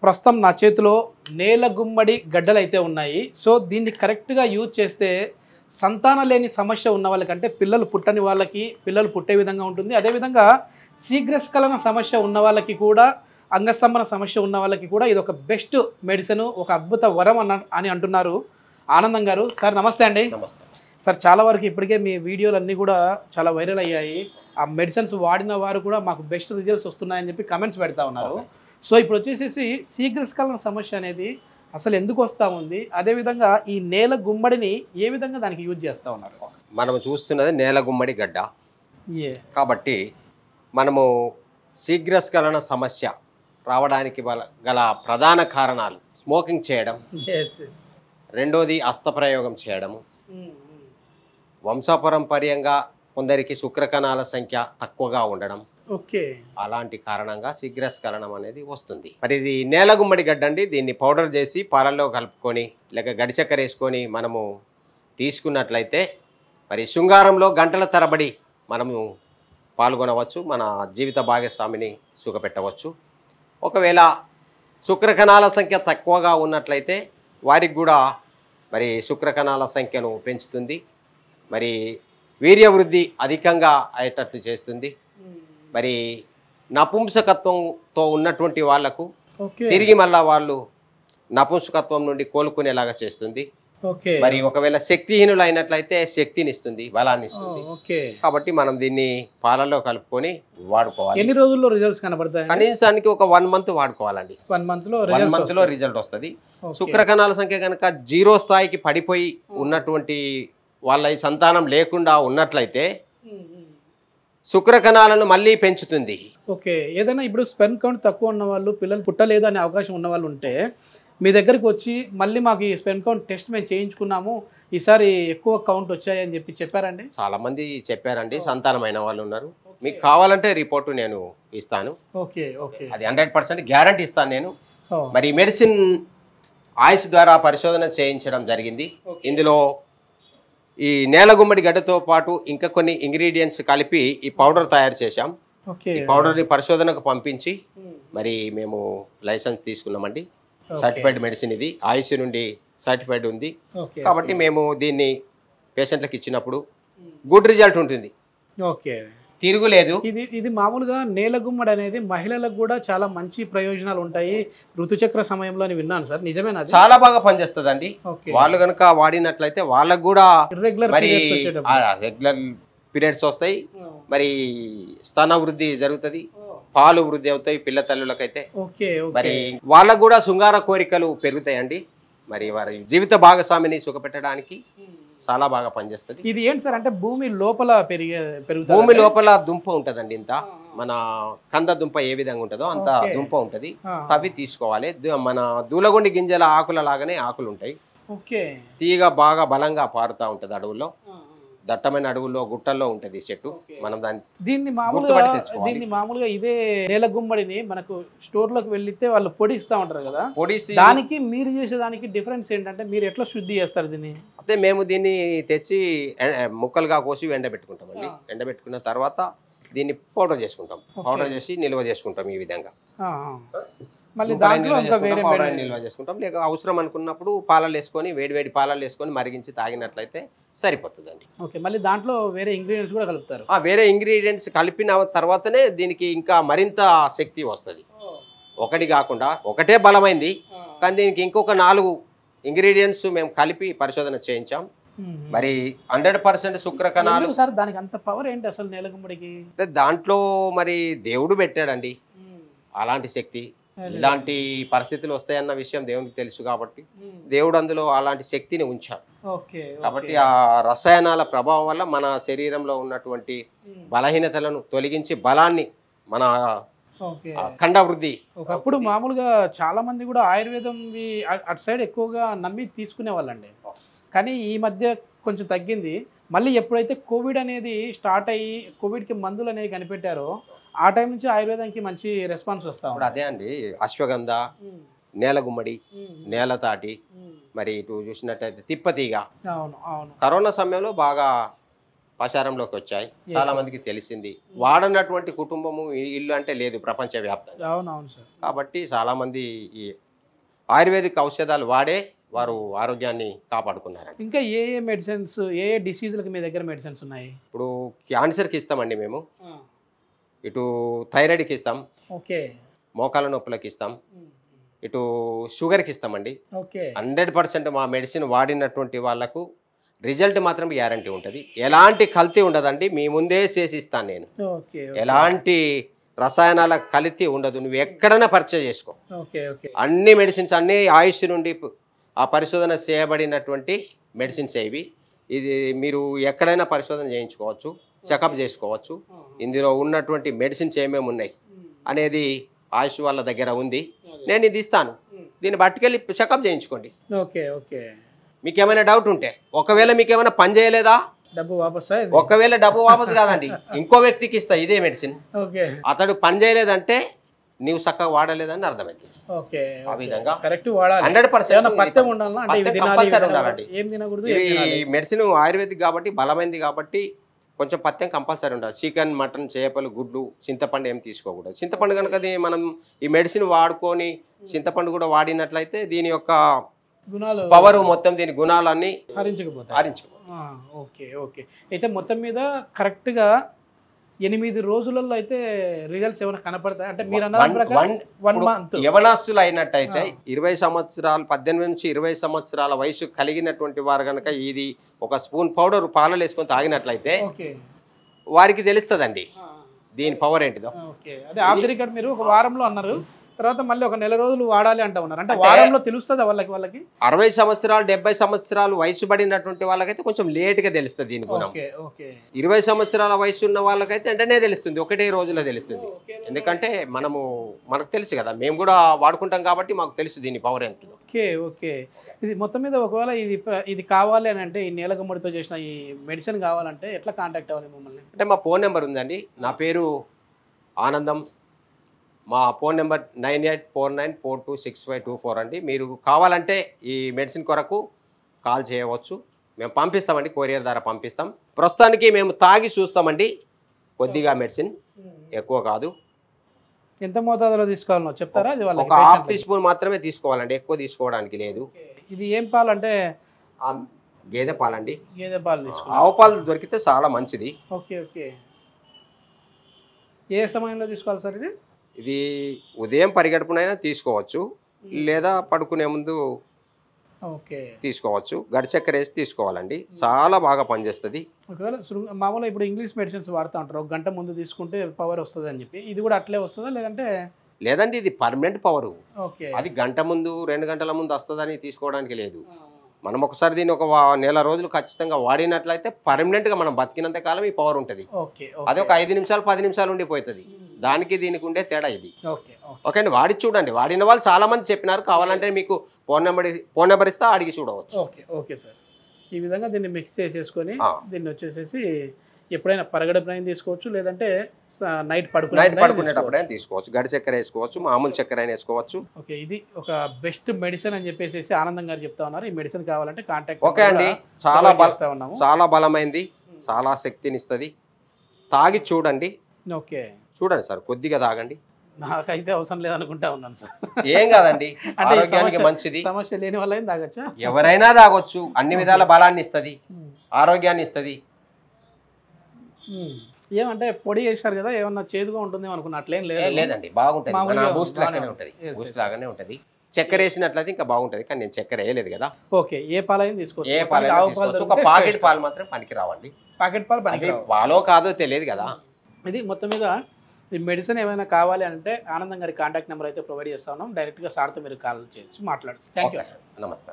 ప్రస్తుతం నా చేతిలో నేల గుమ్మడి గడ్డలు అయితే ఉన్నాయి. సో దీన్ని కరెక్ట్గా యూజ్ చేస్తే సంతానం లేని సమస్య ఉన్న వాళ్ళకంటే పిల్లలు పుట్టని వాళ్ళకి పిల్లలు పుట్టే విధంగా ఉంటుంది. అదేవిధంగా శీఘ్రస్ఖలన సమస్య ఉన్న వాళ్ళకి కూడా, అంగస్తంభన సమస్య ఉన్న వాళ్ళకి కూడా ఇది ఒక బెస్ట్ మెడిసిన్, ఒక అద్భుత వరం అని అంటున్నారు ఆనందం గారు. సార్ నమస్తే అండి. నమస్తే సార్, చాలా వరకు ఇప్పటికే మీ వీడియోలు అన్నీ కూడా చాలా వైరల్ అయ్యాయి. ఆ మెడిసిన్స్ వాడిన వారు కూడా మాకు బెస్ట్ రిజల్ట్స్ వస్తున్నాయని చెప్పి కమెంట్స్ పెడతా ఉన్నారు. సో ఇప్పుడు వచ్చేసేసి శీఘ్రస్ఖలన సమస్య అనేది అసలు ఎందుకు వస్తూ ఉంది, అదేవిధంగా ఈ నేల గుమ్మడిని ఏ విధంగా దానికి యూజ్ చేస్తూ ఉన్నారు? మనం చూస్తున్నది నేల గుమ్మడి గడ్డ కాబట్టి మనము శీఘ్రస్ఖలన సమస్య రావడానికి గల ప్రధాన కారణాలు స్మోకింగ్ చేయడం, రెండోది హస్తప్రయోగం చేయడము, వంశపారంపర్యంగా కొందరికి శుక్రకణాల సంఖ్య తక్కువగా ఉండడం, అలాంటి కారణంగా శీఘ్రస్ఖలనం అనేది వస్తుంది. మరి ఇది నేల గుమ్మడి గడ్డ అండి. దీన్ని పౌడర్ చేసి పాలల్లో కలుపుకొని లేక గడిచక్కెర వేసుకొని మనము తీసుకున్నట్లయితే మరి శృంగారంలో గంటల తరబడి మనము పాల్గొనవచ్చు, మన జీవిత భాగస్వామిని సుఖపెట్టవచ్చు. ఒకవేళ శుక్రకణాల సంఖ్య తక్కువగా ఉన్నట్లయితే వారికి కూడా మరి శుక్రకణాల సంఖ్యను పెంచుతుంది, మరి వీర్యవృద్ధి అధికంగా అయ్యేటట్లు చేస్తుంది. మరి నపుంసకత్వంతో ఉన్నటువంటి వాళ్లకు తిరిగి మళ్ళా వాళ్ళు నపుంసకత్వం నుండి కోలుకునేలాగా చేస్తుంది. మరి ఒకవేళ శక్తిహీనులు అయినట్లయితే శక్తిని ఇస్తుంది, బలాన్ని ఇస్తుంది. కాబట్టి మనం దీన్ని పాలల్లో కలుపుకొని వాడుకోవాలి. ఎన్ని రోజుల్లో రిజల్ట్స్ కనబడతాయి? కనీసానికి ఒక 1 month వాడుకోవాలండి. 1 month లో రిజల్ట్ వస్తుంది. శుక్రకణాల సంఖ్య కనుక 0 స్థాయికి పడిపోయి ఉన్నటువంటి వాళ్ళ సంతానం లేకుండా ఉన్నట్లయితే శుక్రకణాలను మళ్ళీ పెంచుతుంది. ఏదైనా ఇప్పుడు స్పెర్మ్ కౌంట్ తక్కువ ఉన్న వాళ్ళు, పిల్లలు పుట్టలేదు అనే అవకాశం ఉన్న వాళ్ళు ఉంటే మీ దగ్గరికి వచ్చి మళ్ళీ మాకు ఈ స్పెర్మ్ కౌంట్ టెస్ట్ మేము చేయించుకున్నాము, ఈసారి ఎక్కువ కౌంట్ వచ్చాయని చెప్పారండి. చాలా మంది చెప్పారండి, సంతానమైన వాళ్ళు ఉన్నారు. మీకు కావాలంటే రిపోర్టు నేను ఇస్తాను. అది 100% గ్యారంటీ ఇస్తాను నేను. మరి మెడిసిన్ ఆయుష్ ద్వారా పరిశోధన చేయించడం జరిగింది. ఇందులో ఈ నేల గుమ్మడి గడ్డతో పాటు ఇంకా కొన్ని ఇంగ్రీడియంట్స్ కలిపి ఈ పౌడర్ తయారు చేశాం. ఈ పౌడర్ని పరిశోధనకు పంపించి మరి మేము లైసెన్స్ తీసుకున్నామండి. సర్టిఫైడ్ మెడిసిన్ ఇది, ఆయుష్ నుండి సర్టిఫైడ్ ఉంది. కాబట్టి మేము దీన్ని పేషెంట్లకు ఇచ్చినప్పుడు గుడ్ రిజల్ట్ ఉంటుంది, తిరుగులేదు. ఇది మామూలుగా నేల గుమ్మడి అనేది మహిళలకు కూడా చాలా మంచి ప్రయోజనాలు ఉంటాయి ఋతుచక్ర సమయంలో అని విన్నాను సార్, నిజమేనా? చాలా బాగా పనిచేస్తుందండి. వాళ్ళు కనుక వాడినట్లయితే వాళ్ళకు కూడా రెగ్యులర్ పీరియడ్స్ వస్తాయి, మరి స్తన వృద్ధి జరుగుతుంది, పాలు వృద్ధి అవుతాయి పిల్ల తల్లులకైతే. మరి వాళ్ళకు కూడా శృంగార కోరికలు పెరుగుతాయండి. మరి వారి జీవిత భాగస్వామిని సుఖపెట్టడానికి చాలా బాగా పనిచేస్తుంది. ఇది ఏంటి సార్ అంటే భూమి లోపల పెరుగుతుంది? భూమి లోపల దుంప ఉంటదండి. ఇంత మన కంద దుంప ఏ విధంగా ఉంటుందో అంత దుంప ఉంటది, తవ్వి తీసుకోవాలి. మన దూలగొండి గింజల ఆకుల లాగానే ఆకులు ఉంటాయి. తీగ బాగా బలంగా పారుతా ఉంటది అడవుల్లో, దట్టమైన అడవుల్లో గుట్టల్లో ఉంటది చెట్టు. మనం దీన్ని మామూలుగా ఇదే నేల గుమ్మడిని మనకు స్టోర్ లోకి వెళ్తే వాళ్ళు పొడిస్తూ ఉంటారు కదా, పొడిసి దానికి మీరు చేసేదానికి డిఫరెన్స్ ఏంటంటే మీరు ఎట్లా శుద్ధి చేస్తారు దీన్ని? అయితే మేము దీన్ని తెచ్చి ముక్కలుగా కోసి ఎండబెట్టుకుంటామండి. ఎండబెట్టుకున్న తర్వాత దీన్ని పౌడర్ చేసుకుంటాం. పౌడర్ చేసి నిల్వ చేసుకుంటాం. ఈ విధంగా నిల్వ చేసుకుంటాం. లేక అవసరం అనుకున్నప్పుడు పాలలు వేసుకొని వేడి పాలలు వేసుకొని మరిగించి తాగినట్లయితే సరిపోతుందండి. మళ్ళీ దాంట్లో వేరే ఇంగ్రీడియంట్స్ కూడా కలుపుతారు. వేరే ఇంగ్రీడియంట్స్ కలిపిన తర్వాతనే దీనికి ఇంకా మరింత శక్తి వస్తుంది. ఒకటి కాకుండా ఒకటే బలమైంది, కానీ దీనికి ఇంకొక 4 ఇంగ్రీడియంట్స్ మేము కలిపి పరిశోధన చేయించాం. మరి 100% శుక్రకణాలు. దానికి అంత పవర్ ఏంటి అసలు నేల గుమ్మడికి? దాంట్లో మరి దేవుడు పెట్టాడండి అలాంటి శక్తి. ఇలాంటి పరిస్థితులు వస్తాయన్న విషయం దేవునికి తెలుసు కాబట్టి దేవుడు అందులో అలాంటి శక్తిని ఉంచాడు. కాబట్టి ఆ రసాయనాల ప్రభావం వల్ల మన శరీరంలో ఉన్నటువంటి బలహీనతలను తొలగించి బలాన్ని, మన ఖండ వృద్ధి. ఒకప్పుడు మామూలుగా చాలా మంది కూడా ఆయుర్వేదం అటు సైడ్ ఎక్కువగా నమ్మి తీసుకునే వాళ్ళండి, కానీ ఈ మధ్య కొంచెం తగ్గింది. మళ్ళీ ఎప్పుడైతే కోవిడ్ అనేది స్టార్ట్ అయ్యి కోవిడ్కి మందులు అనేవి కనిపెట్టారో ఆ టైం నుంచి ఆయుర్వేదానికి మంచి రెస్పాన్స్ వస్తాం. అదే అండి, అశ్వగంధ, నేల గుమ్మడి, నేల తాటి, మరి ఇటు చూసినట్టయితే తిప్పతీగ. కరోనా సమయంలో బాగా ప్రచారంలోకి వచ్చాయి, చాలా మందికి తెలిసింది. వాడనటువంటి కుటుంబము ఇల్లు అంటే లేదు ప్రపంచవ్యాప్తంగా. అవునవును సార్. కాబట్టి చాలామంది ఈ ఆయుర్వేదిక్ ఔషధాలు వాడే వారు ఆరోగ్యాన్ని కాపాడుకున్నారండి. ఇంకా ఏ ఏ మెడిసిన్స్, ఏ ఏ డిసీజులకి మీ దగ్గర మెడిసిన్స్ ఉన్నాయి? ఇప్పుడు క్యాన్సర్కి ఇస్తామండి మేము, ఇటు థైరాయిడ్కి ఇస్తాం, ఓకే, మోకాల నొప్పులకి ఇస్తాం, ఇటు షుగర్కి ఇస్తామండి. ఓకే, 100% మా మెడిసిన్ వాడినటువంటి వాళ్ళకు రిజల్ట్ మాత్రం గ్యారంటీ ఉంటుంది. ఎలాంటి కల్తీ ఉండదండి, మీ ముందే చేసి ఇస్తాను నేను. ఓకే, ఎలాంటి రసాయనాల కల్తీ ఉండదు, నువ్వు ఎక్కడైనా పర్చేజ్ చేసుకో. ఓకే, ఓకే, అన్ని మెడిసిన్స్ అన్ని ఆయుష్ నుండి ఆ పరిశోధన చేయబడినటువంటి మెడిసిన్స్ ఇవి. ఇది మీరు ఎక్కడైనా పరిశోధన చేయించుకోవచ్చు, చెకప్ చేసుకోవచ్చు. ఇందులో ఉన్నటువంటి మెడిసిన్స్ ఏమేమి ఉన్నాయి అనేది ఆయుష్ వాళ్ళ దగ్గర ఉంది. నేను ఇది ఇస్తాను, దీన్ని పట్టుకెళ్ళి చెకప్ చేయించుకోండి. Okay, okay. మీకు ఏమైనా డౌట్ ఉంటే, ఒకవేళ మీకు ఏమైనా పని చేయలేదా, డబ్బు వాపస్. ఒకవేళ డబ్బు వాపస్ కాదండి, ఇంకో వ్యక్తికి ఇస్తా ఇదే మెడిసిన్. ఓకే, అతడు పని చేయలేదంటే నీవు చక్కగా వాడలేదని అర్థమవుతుంది. ఓకే, ఆ విధంగా కరెక్ట్ వాడాలి. 100% పత్యం ఉండాలా అంటే ఇవి తినాలి, కంపల్సరీ ఉండాలండి. ఏం తినకూడదు. ఈ మెడిసిన్ ఆయుర్వేదిక్ కాబట్టి బలమైంది కాబట్టి కొంచెం పత్యం కంపల్సరీ ఉండాలి. చికెన్, మటన్, చేపలు, గుడ్లు, చింతపండు ఏం తీసుకోకూడదు. చింతపండు కనుక మనం ఈ మెడిసిన్ వాడుకొని చింతపండు కూడా వాడినట్లయితే దీని యొక్క గుణాలు, పవర్ మొత్తం, దీని గుణాలన్నీ హరించుకుపోతాయి. Okay, okay. అయితే మొత్తం మీద కరెక్ట్గా 8 రోజులలో అయితే రిజల్ట్స్ ఏమైనా కనపడతాయి అంటే మీరు అన్న ప్రకారం 1 మంత్. యవనాస్తులు అయినట్టయితే 20 సంవత్సరాలు, 18 నుంచి 20 సంవత్సరాల వయసు కలిగినటువంటి వారు కనుక ఇది ఒక స్పూన్ పౌడర్ పాలలో వేసుకొని తాగినట్లయితే వారికి తెలుస్తుందండి దీని పవర్ ఏంటిదో. ఓకే, అదే ఆఫ్ ది రికార్డ్ మీరు ఒక వారంలో అన్నారు, తర్వాత మళ్ళీ ఒక నెల రోజులు వాడాలి అంటా ఉన్నారు. అంటే వారంలో తెలుస్తుందా వాళ్ళకి? 60 సంవత్సరాలు 70 సంవత్సరాలు వయసు పడినటువంటి వాళ్ళకైతే కొంచెం లేట్గా తెలుస్తుంది దీని గుణం. 20 సంవత్సరాల వయసు ఉన్న వాళ్ళకైతే వెంటనే తెలుస్తుంది, ఒకటే రోజులో తెలుస్తుంది. ఎందుకంటే మనకు తెలుసు కదా, మేము కూడా వాడుకుంటాం కాబట్టి మాకు తెలుసు దీని పవర్ ఎంత. Okay, okay. ఇది మొత్తం మీద ఒకవేళ ఇది కావాలి అని అంటే, ఈ నీలగుమ్మడితో చేసిన ఈ మెడిసిన్ కావాలంటే ఎట్లా కాంటాక్ట్ అవ్వాలి మమ్మల్ని? అంటే మా ఫోన్ నెంబర్ ఉందండి, నా పేరు ఆనందం. మా ఫోన్ నెంబర్ 9849426524 అండి. మీరు కావాలంటే ఈ మెడిసిన్ కొరకు కాల్ చేయవచ్చు, మేము పంపిస్తామండి, కొరియర్ ద్వారా పంపిస్తాం. ప్రస్తుతానికి మేము తాగి చూస్తామండి, కొద్దిగా మెడిసిన్, ఎక్కువ కాదు. ఎంత మోతాదులో తీసుకోవాలనో చెప్తారా? అది ఒక హాఫ్ టీ స్పూన్ మాత్రమే తీసుకోవాలండి, ఎక్కువ తీసుకోవడానికి లేదు. ఇది ఏం పాలు అంటే? గేదె పాలండి. గేదె పాలు తీసుకోవాలి. ఆవు పాలు దొరికితే చాలా మంచిది. Okay, okay. ఏ సమయంలో తీసుకోవాలి సార్ ఇది? ఇది ఉదయం పరిగడుపునైనా తీసుకోవచ్చు, లేదా పడుకునే ముందు తీసుకోవచ్చు. గడి చక్కెర వేసి తీసుకోవాలండి, చాలా బాగా పనిచేస్తుంది. ఒకవేళ మామూలుగా ఇప్పుడు ఇంగ్లీష్ మెడిసిన్స్ వాడుతూ ఉంటారు, 1 గంట ముందు తీసుకుంటే పవర్ వస్తుంది అని చెప్పి, ఇది కూడా అట్లే వస్తుందా లేదంటే? లేదండి, ఇది పర్మనెంట్ పవర్. ఓకే, అది గంట ముందు 2 గంటల ముందు వస్తుందని తీసుకోవడానికి లేదు. మనం ఒకసారి దీన్ని ఒక నెల రోజులు ఖచ్చితంగా వాడినట్లయితే పర్మనెంట్గా మనం బతికినంత కాలం ఈ పవర్ ఉంటుంది. అది ఒక 5 నిమిషాలు 10 నిమిషాలు ఉండిపోతుంది. దానికి దీనికి ఉండే తేడా ఇది. ఓకే అండి, వాడి చూడండి. వాడిన వాళ్ళు చాలా మంది చెప్పినారు, కావాలంటే మీకు ఫోన్ నెంబర్ ఇస్తా, అడిగి చూడవచ్చు. Okay, okay sir. ఈ విధంగా దీన్ని మిక్స్ చేసేసుకొని దీన్ని వచ్చేసేసి ఎప్పుడైనా పరగడుపునైనా తీసుకోవచ్చు, లేదంటే నైట్ పడుకునేటప్పుడైనా తీసుకోవచ్చు. గడి చక్కెర వేసుకోవచ్చు, మామూలు చక్కెర అయినా వేసుకోవచ్చు. ఓకే, ఇది ఒక బెస్ట్ మెడిసిన్ అని చెప్పేసి ఆనందం గారు చెప్తా ఉన్నారు. ఈ మెడిసిన్ కావాలంటే కాంటాక్ట్. ఓకే అండి, చాలా బలమైంది, చాలా శక్తిని ఇస్తుంది. తాగి చూడండి. ఓకే, చూడండి సార్, కొద్దిగా తాగండి. నాకైతే అవసరం లేదనుకుంటా ఉన్నాను సార్. ఏం కాదండి, ఆరోగ్యానికి మంచిది. సమస్య లేని వల్ల తాగొచ్చా? ఎవరైనా తాగొచ్చు, అన్ని విధాల బలాన్ని ఇస్తుంది, ఆరోగ్యాన్ని ఇస్తుంది. ఏమంటే పొడి చేశారు కదా, ఏమన్నా చేదుగా ఉంటుందేమో అనుకున్నా, అట్లేం లేదండి, బాగుంటుంది. బూస్ట్ లాగానే ఉంటుంది, బూస్ట్ లాగానే ఉంటుంది. చక్కెర వేసినట్లయితే ఇంకా బాగుంటుంది, కానీ నేను చక్కెర వేయలేదు కదా. ఓకే, ఏ పాలైనా తీసుకోవచ్చు. ఏ పాలైనా తీసుకోవచ్చు. ఒక పాకెట్ పాలు మాత్రం పనికి రావండి. పాకెట్ పాలు పనికి పాలో కాదో తెలియదు కదా. ఇది మొత్తం మీద ఈ మెడిసిన్ ఏమైనా కావాలి అంటే ఆనందం గారి కాంటాక్ట్ నెంబర్ అయితే ప్రొవైడ్ చేస్తా ఉన్నాం. డైరెక్ట్గా సార్తో మీరు కాల్ చేయొచ్చు, మాట్లాడచ్చు. Thank you. నమస్తే.